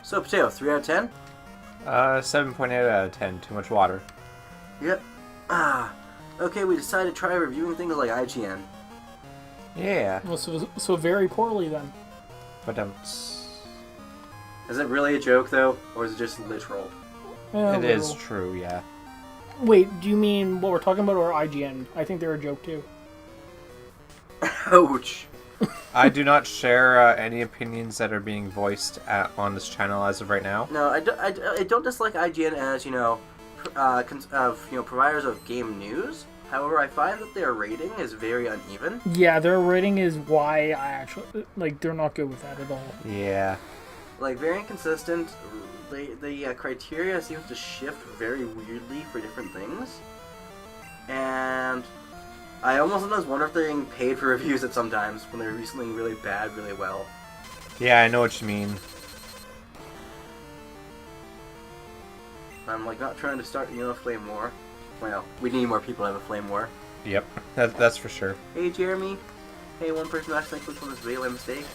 So, Potato, 3 out of 10? 7.8 out of 10. Too much water. Yep. Okay, we decided to try reviewing things like IGN. Yeah. Well, so very poorly then. But Is it really a joke, though? Or is it just literal? it is true, yeah. Wait, do you mean what we're talking about or IGN? I think they're a joke too. Ouch. I do not share any opinions that are being voiced on this channel as of right now. No, I don't dislike IGN as, providers of game news. However, I find that their rating is very uneven. Yeah, their rating is why I actually... they're not good with that at all. Yeah. Very inconsistent. The criteria seems to shift very weirdly for different things. And I almost sometimes wonder if they're getting paid for reviews at sometimes when they're recently really bad, really well. Yeah, I know what you mean. I'm not trying to start, a flame war. Well, we need more people to have a flame war. Yep, that's for sure. Hey, Jeremy. Hey, one person accidentally clicked on this video by mistake.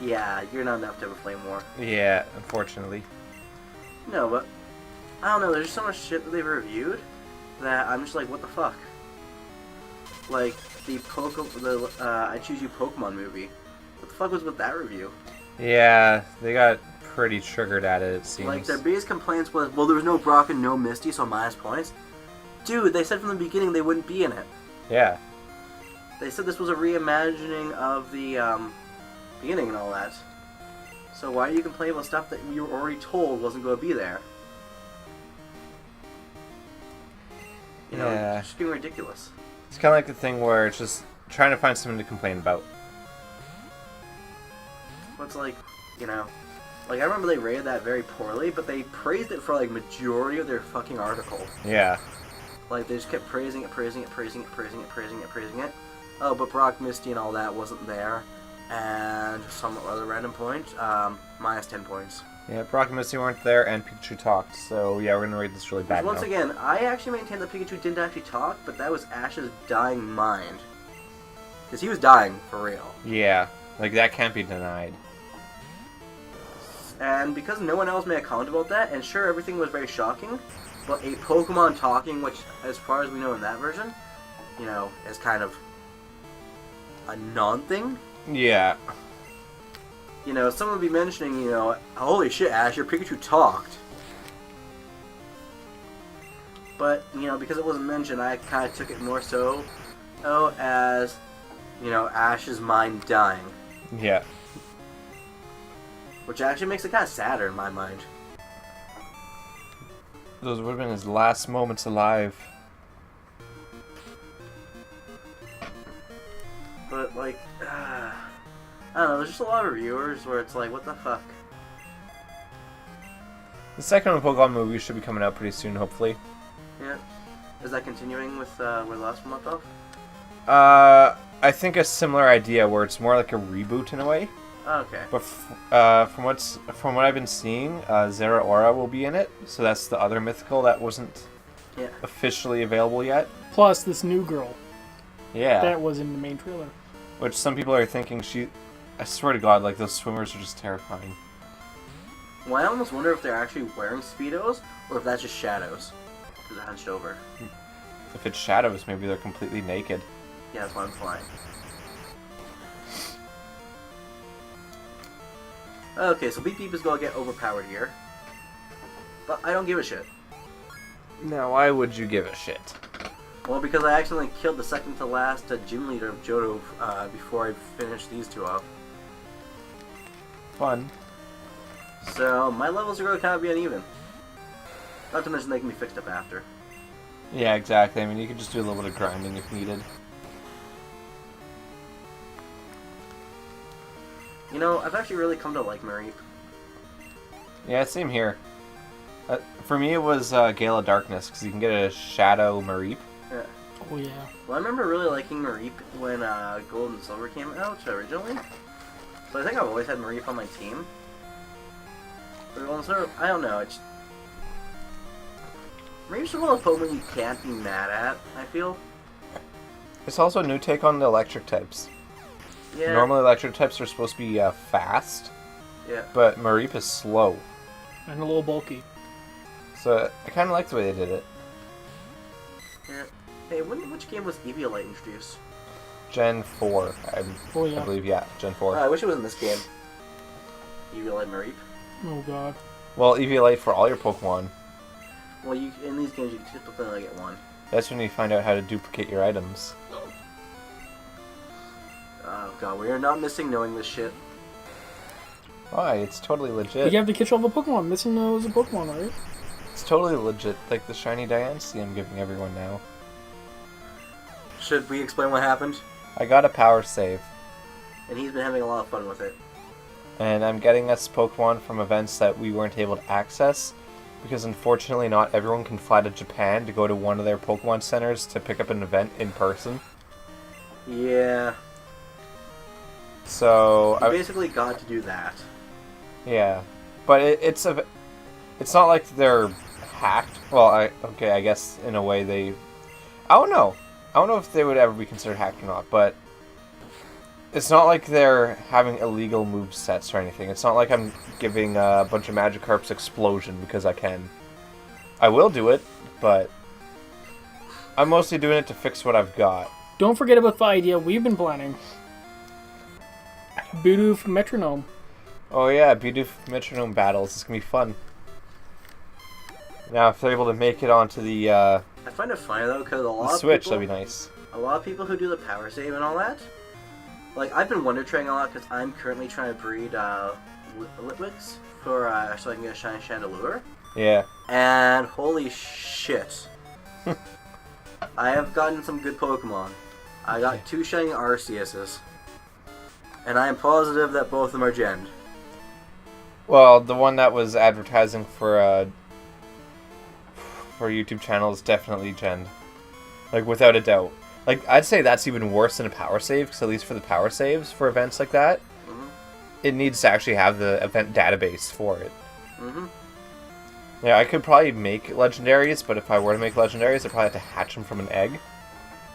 Yeah, you're not enough to have a flame war. Yeah, unfortunately. No, but I don't know. There's just so much shit that they've reviewed that I'm just like, what the fuck? Like the I Choose You Pokemon movie. What the fuck was with that review? Yeah, they got pretty triggered at it seems. Their biggest complaints was, well, there was no Brock and no Misty, so minus points. Dude, they said from the beginning they wouldn't be in it. Yeah. They said this was a reimagining of the beginning and all that. So why do you complain about stuff that you were already told wasn't going to be there? Yeah. It's just being ridiculous. It's kind of like the thing where it's just trying to find something to complain about. But it's I remember they rated that very poorly, but they praised it for majority of their fucking article. Yeah. They just kept praising it. Oh, but Brock, Misty, and all that wasn't there. And some other random point, minus 10 points. Yeah, Brock and Misty weren't there, and Pikachu talked, so yeah, we're gonna rate this really bad Once now. again, I actually maintain that Pikachu didn't actually talk, but that was Ash's dying mind. Because he was dying, for real. Yeah, that can't be denied. And because no one else made a comment about that, and sure, everything was very shocking, but a Pokemon talking, which, as far as we know in that version, is kind of a non-thing. Yeah. Someone would be mentioning, holy shit, Ash, your Pikachu talked. But, because it wasn't mentioned, I kind of took it more so, as, Ash's mind dying. Yeah. Which actually makes it kind of sadder in my mind. Those would have been his last moments alive. But, I don't know, there's just a lot of reviewers where it's like, what the fuck? The second Pokemon movie should be coming out pretty soon, hopefully. Yeah. Is that continuing with where the last one left off? I think a similar idea where it's more like a reboot in a way. Oh, okay. But from what I've been seeing, Zeraora will be in it, so that's the other mythical that wasn't officially available yet. Plus this new girl. Yeah. That was in the main trailer. Which some people are thinking I swear to God, those swimmers are just terrifying. Well, I almost wonder if they're actually wearing Speedos, or if that's just shadows. Because they're hunched over. If it's shadows, maybe they're completely naked. Yeah, that's why I'm flying. Okay, so Beep Beep is gonna get overpowered here. But I don't give a shit. Now, why would you give a shit? Well, because I accidentally killed the second to last gym leader of Johto before I finished these two off. Fun. So, my levels are going to kind of be uneven. Not to mention they can be fixed up after. Yeah, exactly. I mean, you could just do a little bit of grinding if needed. I've actually really come to like Mareep. Yeah, same here. For me, it was Gale of Darkness, because you can get a Shadow Mareep. Yeah. Oh, yeah. Well, I remember really liking Mareep when Gold and Silver came out originally. So I think I've always had Mareep on my team. But I don't know, Mareep's one of those Pokemon you can't be mad at, I feel. It's also a new take on the electric types. Yeah. Normally electric types are supposed to be fast, Yeah. But Mareep is slow. And a little bulky. So I kind of like the way they did it. Yeah. Hey, which game was Eviolite introduced? Gen 4, I believe, yeah, Gen 4. I wish it was in this game. Eviolite Mareep. Oh god. Well, Eviolite for all your Pokemon. Well, in these games, you typically only get one. That's when you find out how to duplicate your items. Oh god, we are not missing knowing this shit. Why? It's totally legit. You have to catch all the Pokemon. Missing those a Pokemon, right? It's totally legit, like the shiny Diancie I'm giving everyone now. Should we explain what happened? I got a power save. And he's been having a lot of fun with it. And I'm getting us Pokemon from events that we weren't able to access, because unfortunately not everyone can fly to Japan to go to one of their Pokemon centers to pick up an event in person. Yeah. So you basically got to do that. Yeah, but it's not like they're hacked. Well, I guess in a way they. I don't know if they would ever be considered hacked or not, but it's not like they're having illegal move sets or anything. It's not like I'm giving a bunch of Magikarp's Explosion because I can. I will do it, but I'm mostly doing it to fix what I've got. Don't forget about the idea we've been planning. Bidoof Metronome. Oh yeah, Bidoof Metronome battles. It's gonna be fun. Now, if they're able to make it onto the I find it funny though, because a lot of Switch, people, that'd be nice. A lot of people who do the power save and all that, like I've been Wonder Trading a lot because I'm currently trying to breed Litwicks for so I can get a shiny Chandelure. Yeah. And holy shit, I have gotten some good Pokemon. I got 2 shiny Arceuses, and I am positive that both of them are Gen. Well, the one that was advertising for YouTube channel is definitely Gen. Like, without a doubt. Like, I'd say that's even worse than a power save, because at least for the power saves, for events like that, it needs to actually have the event database for it. Yeah, I could probably make legendaries, but if I were to make legendaries, I'd probably have to hatch them from an egg.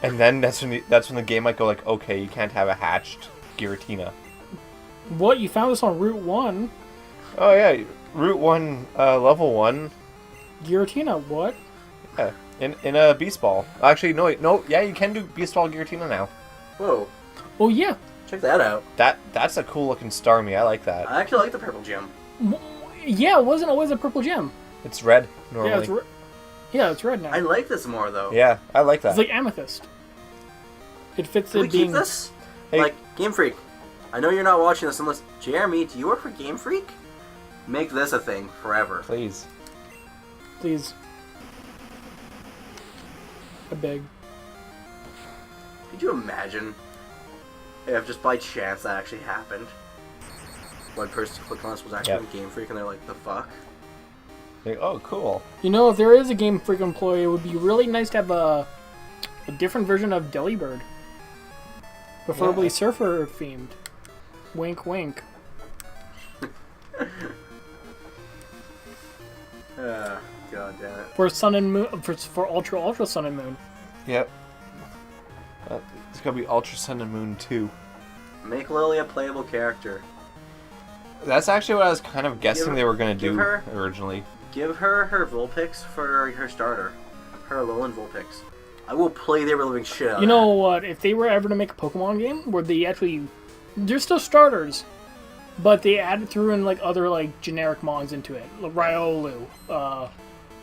And then that's when the game might go like, okay, you can't have a hatched Giratina. What? You found this on Route 1? Oh yeah, Route 1, Level 1. Giratina, what? Yeah, in a Beast Ball. Actually, no, yeah, you can do Beast Ball Giratina now. Whoa. Oh yeah. Check that out. That's a cool looking Starmie, I like that. I actually like the purple gem. Yeah, it wasn't always a purple gem. It's red, normally. Yeah, it's red now. I like this more though. Yeah, I like that. It's like amethyst. It fits Can it we being... keep this? Hey. Like, Game Freak, I know you're not watching this unless... Jeremy, do you work for Game Freak? Make this a thing forever. Please. Please. I beg. Could you imagine if just by chance that actually happened? One person to click on this was actually Game Freak and they're like, the fuck? Like, oh, cool. You know, if there is a Game Freak employee, it would be really nice to have a different version of Delibird. Preferably surfer themed. Wink, wink. God damn it. For Sun and Moon, for Ultra Sun and Moon. Yep. It's gonna be Ultra Sun and Moon 2. Make Lily a playable character. That's actually what I was kind of guessing they were gonna do originally. Give her Vulpix for her starter. Her Alolan Vulpix. I will play the living shit out of You know what? If they were ever to make a Pokemon game where they actually... They're still starters, but they threw in like other like generic mons into it. Like Riolu.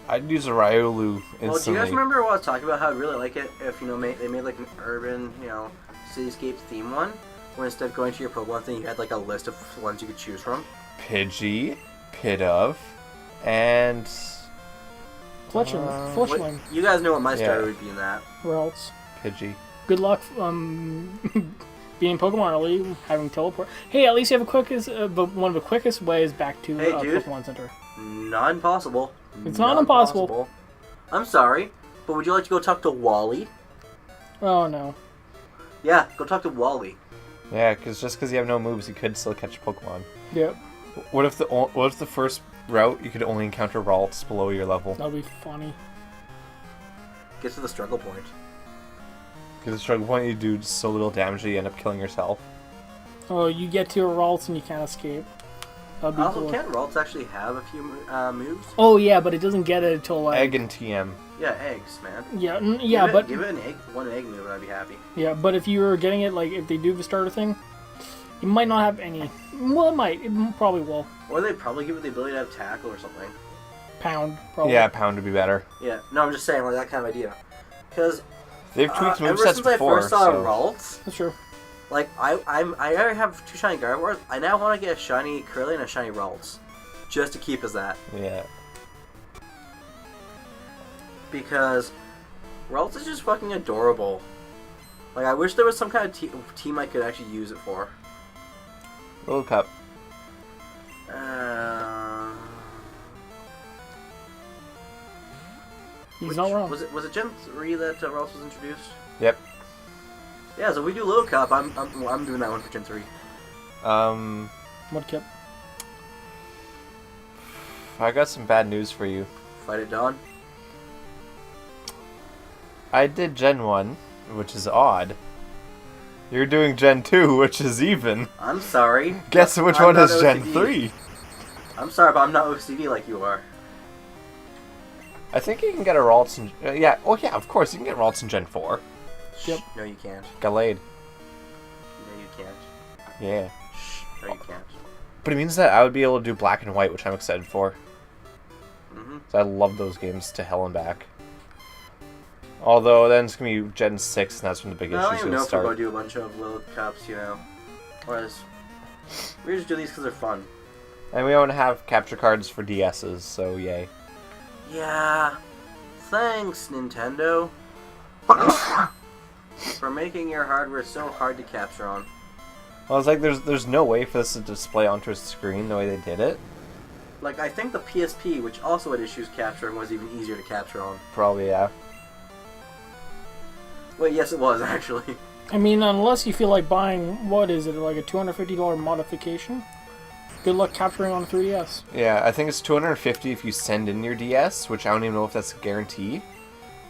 I'd use a Riolu instantly. Well, do you guys remember what I was talking about? How I'd really like it if, you know, they made like an urban, you know, cityscape theme one, where instead of going to your Pokemon thing, you had like a list of ones you could choose from. Pidgey, Pidove, and... Fletchling. You guys know what my starter would be in that. Or else. Pidgey. Good luck being Pokemon early, having teleport. Hey, at least you have one of the quickest ways back to Pokemon Center. Not impossible. It's not impossible. I'm sorry, but would you like to go talk to Wally? Oh no. Yeah, go talk to Wally. Yeah, because just because you have no moves, you could still catch a Pokemon. Yep. What if the first route you could only encounter Ralts below your level? That'd be funny. Get to the struggle point. Because the struggle point, you do so little damage that you end up killing yourself. Oh, you get to a Ralts and you can't escape. That'd be Also, cool. can't Ralts actually have a few moves? Oh yeah, but it doesn't get it until like Egg and TM. Yeah, eggs, man. yeah, Give it an egg, one egg move, and I'd be happy. yeah, but if you were getting it like if they do the starter thing, you might not have any. Well, it might. It probably will. Or they'd probably give it the ability to have tackle or something. Pound probably. Yeah, pound would be better. Yeah, no, I'm just saying like that kind of idea. Because They've tweaked ever movesets since before. I first saw So. Ralts, That's true. like I already have 2 shiny Gardevoirs. I now want to get a shiny Curly and a shiny Ralts, just to keep as that. Yeah. Because Ralts is just fucking adorable. Like I wish there was some kind of team I could actually use it for. Little cup. He's not wrong. Was it Gen 3 that Ralts was introduced? Yep. Yeah, so if we do Little Cup, I'm doing that one for Gen 3. What kept? I got some bad news for you. Fight it, Dawn. I did Gen 1, which is odd. You're doing Gen 2, which is even. I'm sorry. Guess which I'm one not is Gen OCD. 3? I'm sorry, but I'm not OCD like you are. I think you can get a Ralts in... yeah, oh yeah, of course, you can get Ralts in Gen 4. Yep. No, you can't. Gallade. No, you can't. Yeah. No, you can't. But it means that I would be able to do Black and White, which I'm excited for. Mm-hmm. So I love those games to hell and back. Although then it's going to be Gen 6, and that's when the big I don't issues even going know to if we're start. going to do a bunch of Little Cups, you know. Whereas, we just do these because they're fun. And we don't have capture cards for DSs, so yay. Yeah. Thanks, Nintendo. For making your hardware so hard to capture on. Well, it's like there's no way for this to display onto a screen the way they did it. Like, I think the PSP, which also had issues capturing, was even easier to capture on. Probably, yeah. Wait, yes it was, actually. I mean, unless you feel like buying what is it, like a $250 modification? Good luck capturing on a 3DS. Yeah, I think it's $250 if you send in your DS, which I don't even know if that's a guarantee.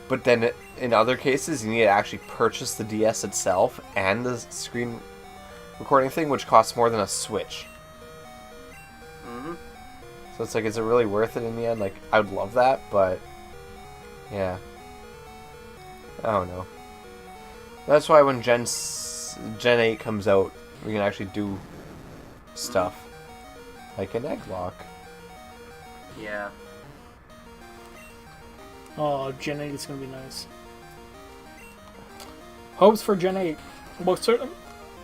But then in other cases, you need to actually purchase the DS itself and the screen recording thing, which costs more than a Switch. Mm-hmm. So it's like, is it really worth it in the end? Like, I would love that, but yeah. I don't know. That's why when Gen 8 comes out, we can actually do stuff. Like an egg lock. Yeah. Oh, Gen 8 is going to be nice. Hopes for Gen 8. Well, certain,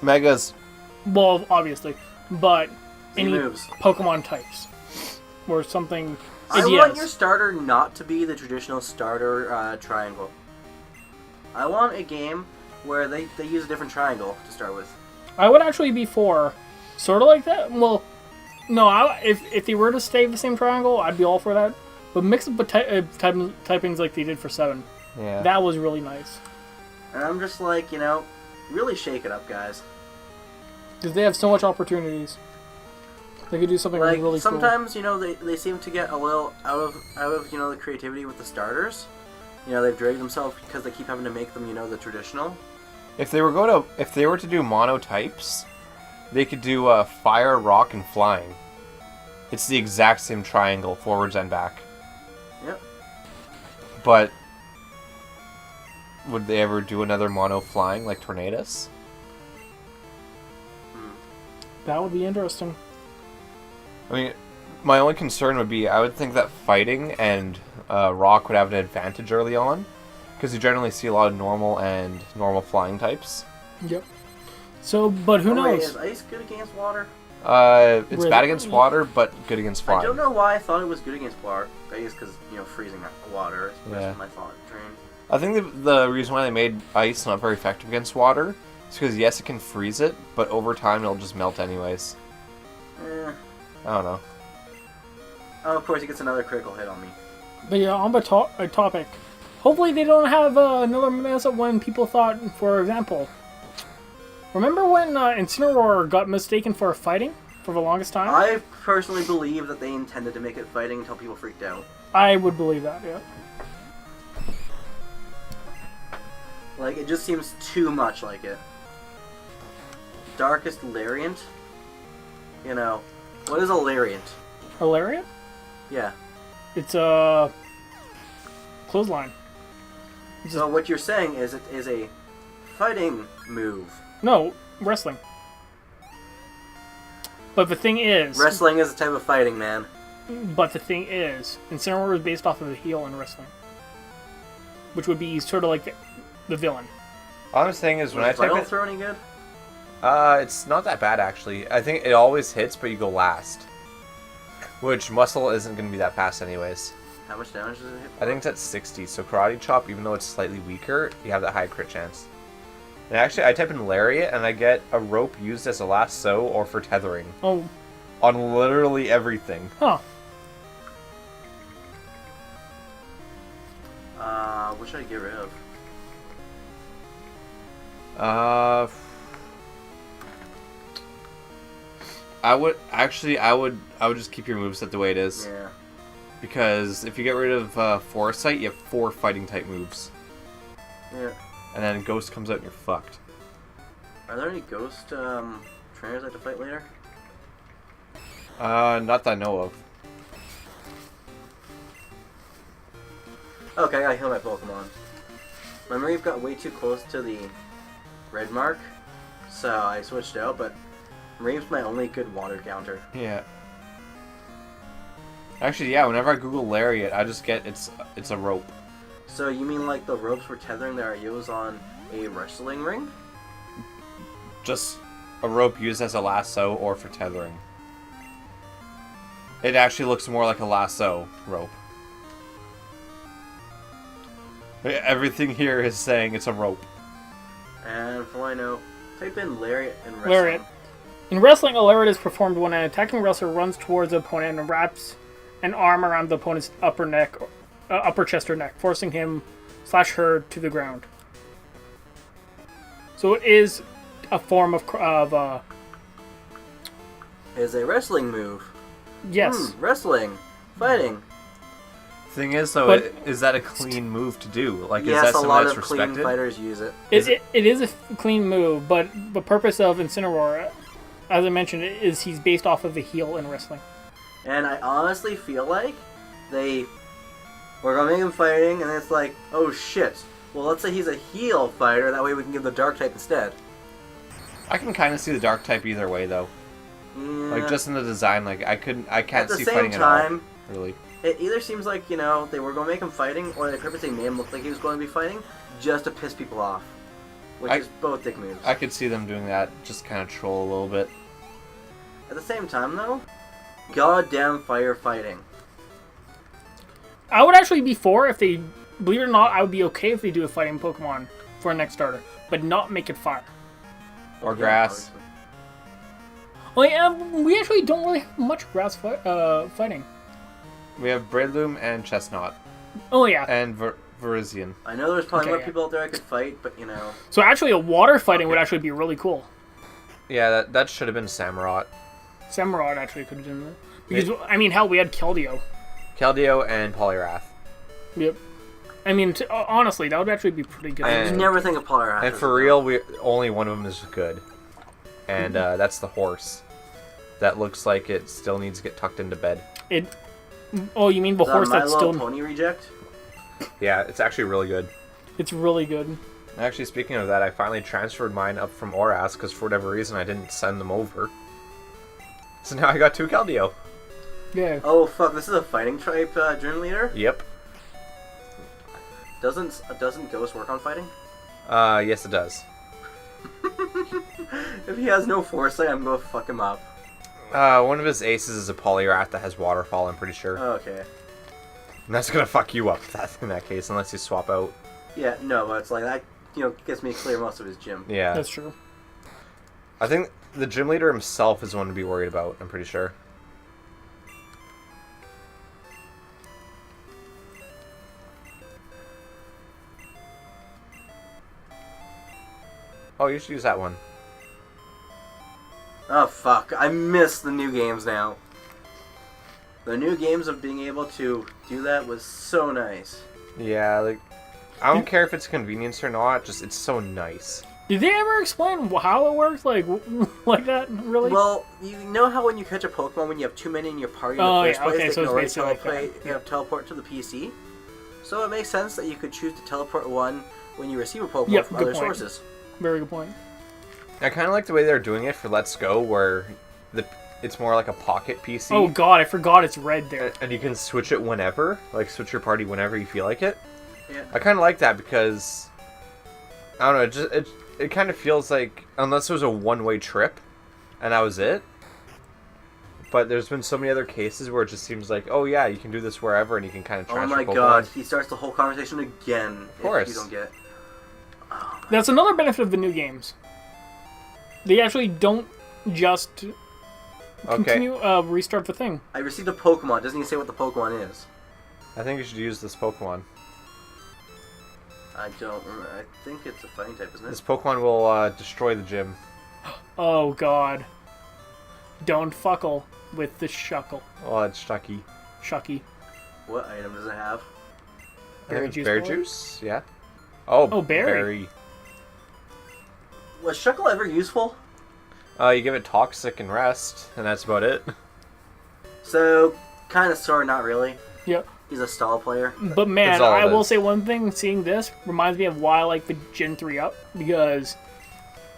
Megas. well, obviously, but any moves. Pokemon types. Or something. I Yes. want your starter not to be the traditional starter triangle. I want a game where they use a different triangle to start with. I would actually be for sort of like that. Well, no, if they were to stay the same triangle, I'd be all for that. But mix up typings like they did for 7. Yeah. That was really nice. And I'm just like, you know, really shake it up, guys. Because they have so much opportunities. They could do something Like, really sometimes, you know, they seem to get a little out of you know, the creativity with the starters. You know, they've dragged themselves because they keep having to make them, you know, the traditional. If they were to do mono types, they could do fire, rock, and flying. It's the exact same triangle, forwards and back. Yep. But would they ever do another mono flying like Tornadus? cool. That would be interesting. I mean, my only concern would be I would think that fighting and rock would have an advantage early on, because you generally see a lot of normal and normal flying types. Yep. So, but who Wait, knows? is ice good against water? It's Really? bad against water, but good against flying. I don't know why I thought it was good against water. I guess because, you know, freezing water is Yeah. my thought train. I think the reason why they made ice not very effective against water is because, yes, it can freeze it, but over time it'll just melt anyways. I don't know. Oh, of course, he gets another critical hit on me. But yeah, on the topic. Hopefully they don't have another mess up when people thought, for example, remember when Incineroar got mistaken for fighting for the longest time? I personally believe that they intended to make it fighting until people freaked out. I would believe that, yeah. Like, it just seems too much like it. Darkest Lariat? You know, What is a lariat? A lariat? Yeah. It's a clothesline. So what you're saying is it is a fighting move. No, wrestling. But the thing is... Wrestling is a type of fighting, man. But the thing is, Incineroar is based off of the heel in wrestling. Which would be sort of like the villain. Honest thing is, when I type Vital it... Throw any good? It's not that bad, actually. I think it always hits, but you go last. Which, Muscle isn't going to be that fast anyways. How much damage does it hit? I think it's at 60, so Karate Chop, even though it's slightly weaker, you have that high crit chance. And actually, I type in Lariat, and I get a rope used as a lasso or for tethering. Oh. On literally everything. Huh. What should I get rid of? I would just keep your moveset the way it is. Yeah. Because if you get rid of Foresight, you have 4 fighting type moves. Yeah. And then Ghost comes out and you're fucked. Are there any ghost trainers I have to fight later? Not that I know of. Okay, I gotta heal my Pokemon. My Mareep got way too close to the red mark, so I switched out, but Mareep's my only good water counter. Yeah. Actually, yeah, whenever I Google Lariat, I just get it's a rope. So you mean like the ropes for tethering that are used on a wrestling ring? Just a rope used as a lasso or for tethering. It actually looks more like a lasso rope. Everything here is saying it's a rope. And for all I know, type in Lariat in wrestling. Lariat. In wrestling, a lariat is performed when an attacking wrestler runs towards the opponent and wraps an arm around the opponent's upper chest or neck, forcing him/her to the ground. So it is a form of Is a wrestling move. yes. Wrestling. Fighting. Thing is, though, But- is that a clean move to do? Like, is Yes, that a something lot that's of clean respected? fighters use it. It is a clean move, but the purpose of Incineroar, as I mentioned, is he's based off of the heel in wrestling. And I honestly feel like we're gonna make him fighting, and it's like, oh shit. Well, let's say he's a heel fighter, that way we can give the dark type instead. I can kind of see the dark type either way, though. Yeah. Like, just in the design, like, I can't At the see same fighting time, at all, really. it either seems like, they were gonna make him fighting, or they purposely made him look like he was going to be fighting, just to piss people off. Which is both dick moves. I could see them doing that, just kind of troll a little bit. At the same time, though, goddamn firefighting. I would actually be for if they, believe it or not, I would be okay if they do a fighting Pokemon for a next starter, but not make it fire. Or Yeah, grass. obviously. Well, yeah, we actually don't really have much grass fighting. We have Breadloom and Chestnut. Oh yeah. And Virizion. I know there's probably Okay, more yeah. people out there I could fight, but So actually, a water fighting would actually be really cool. Yeah, that should have been Samurott. Samurott actually could have done that. Because, I mean, hell, we had Keldeo. Keldeo and Poliwrath. Yep. I mean, honestly, that would actually be pretty good. And- You never think of Polyrath. And for real, only one of them is good. And that's the horse. That looks like it still needs to get tucked into bed. Oh, you mean the horse My that's Little still... Pony reject? Yeah, it's actually really good. It's really good. Actually, speaking of that, I finally transferred mine up from Oras, because for whatever reason I didn't send them over. So now I got 2 Keldeo. Yeah. Oh fuck, this is a fighting type Dream Leader? Yep. Doesn't Ghost work on fighting? Yes it does. If he has no foresight, I'm gonna fuck him up. One of his aces is a Poliwrath that has Waterfall, I'm pretty sure. Okay. And that's gonna fuck you up in that case, unless you swap out. Yeah, no, but it's like that, gets me to clear most of his gym. Yeah. That's true. I think the gym leader himself is the one to be worried about, I'm pretty sure. Oh, you should use that one. Oh fuck, I miss the new games now. The new games of being able to do that was so nice. Yeah, like, I don't care if it's convenience or not, just it's so nice. Did they ever explain how it works? Like that, really? Well, you know how when you catch a Pokemon, when you have too many in your party in Oh, the first yeah, place, okay, they so can it's already basically like that. teleport to the PC? So it makes sense that you could choose to teleport one when you receive a Pokemon Yep, from good other point. sources. Very good point. I kind of like the way they're doing it for Let's Go, where it's more like a pocket PC. Oh god, I forgot it's red there. And you can switch it whenever, like switch your party whenever you feel like it. Yeah. I kind of like that because I don't know. It kind of feels like, unless it was a one-way trip, and that was it. But there's been so many other cases where it just seems like, oh yeah, you can do this wherever, and you can kind of transfer. Oh my Pokemon. god, he starts the whole conversation again. Of course. If you don't get. Oh That's another benefit of the new games. They actually don't just continue restart the thing. I received a Pokemon. Doesn't even say what the Pokemon is. I think you should use this Pokemon. I don't remember. I think it's a fighting type, isn't it? This Pokemon will destroy the gym. Oh god. Don't fuckle with the shuckle. Oh, it's Chucky. Shucky. What item does it have? Berry juice. Berry probably? juice? Yeah. Oh, berry. Was Shuckle ever useful? You give it Toxic and Rest, and that's about it. So, kind of, sort of, not really. Yep. He's a stall player. But man, That's all it I will is. say one thing, seeing this reminds me of why I like the Gen 3 up, because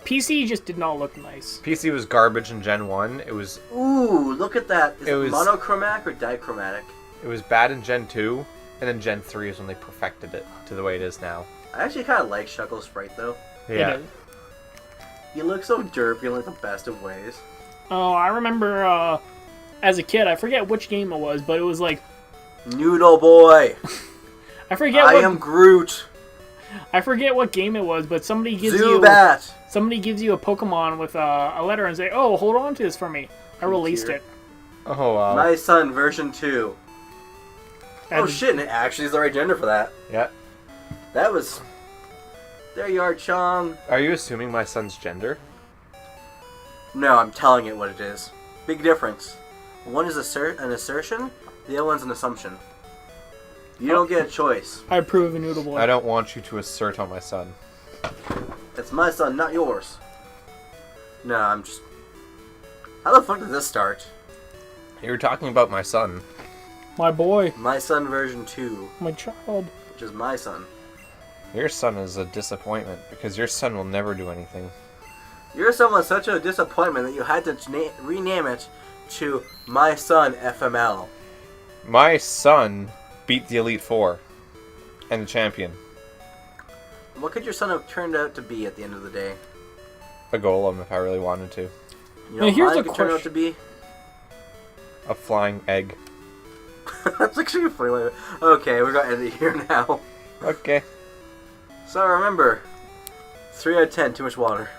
PC just did not look nice. PC was garbage in Gen 1. It was Ooh, look at that. Is It it was- monochromatic or dichromatic? bad in Gen 2, and then Gen 3 is when they perfected it to the way it is now. I actually kind of like Shuckle's sprite, though. Yeah. It is. He looks so derpy in like the best of ways. Oh, I remember as a kid, I forget which game it was, but it was like, Noodle Boy! I forget I what am Groot! I forget what game it was, but somebody gives Zubat! you a Pokemon with a letter and say, "Oh, hold on to this for me." I released Here. it. Oh, wow. My Son version 2. And Oh shit, and it actually is the right gender for that. Yeah. That was... There you are, Chong. Are you assuming my son's gender? No, I'm telling it what it is. Big difference. One is an assertion, the other one's an assumption. You don't get a choice. I approve of a Noodle Boy. I don't want you to assert on my son. It's my son, not yours. No, I'm just... How the fuck did this start? You were talking about my son. My boy, My Son version 2, my child. which is my son. Your son is a disappointment, because your son will never do anything. Your son was such a disappointment that you had to rename it to My Son FML. My son beat the Elite Four. And the champion. What could your son have turned out to be at the end of the day? A golem, if I really wanted to. You know, Now, here's mine a could turn out to question. be... A flying egg. That's actually a funny way. Okay, we're gonna end it here now. Okay. So remember, 3 out of 10, too much water.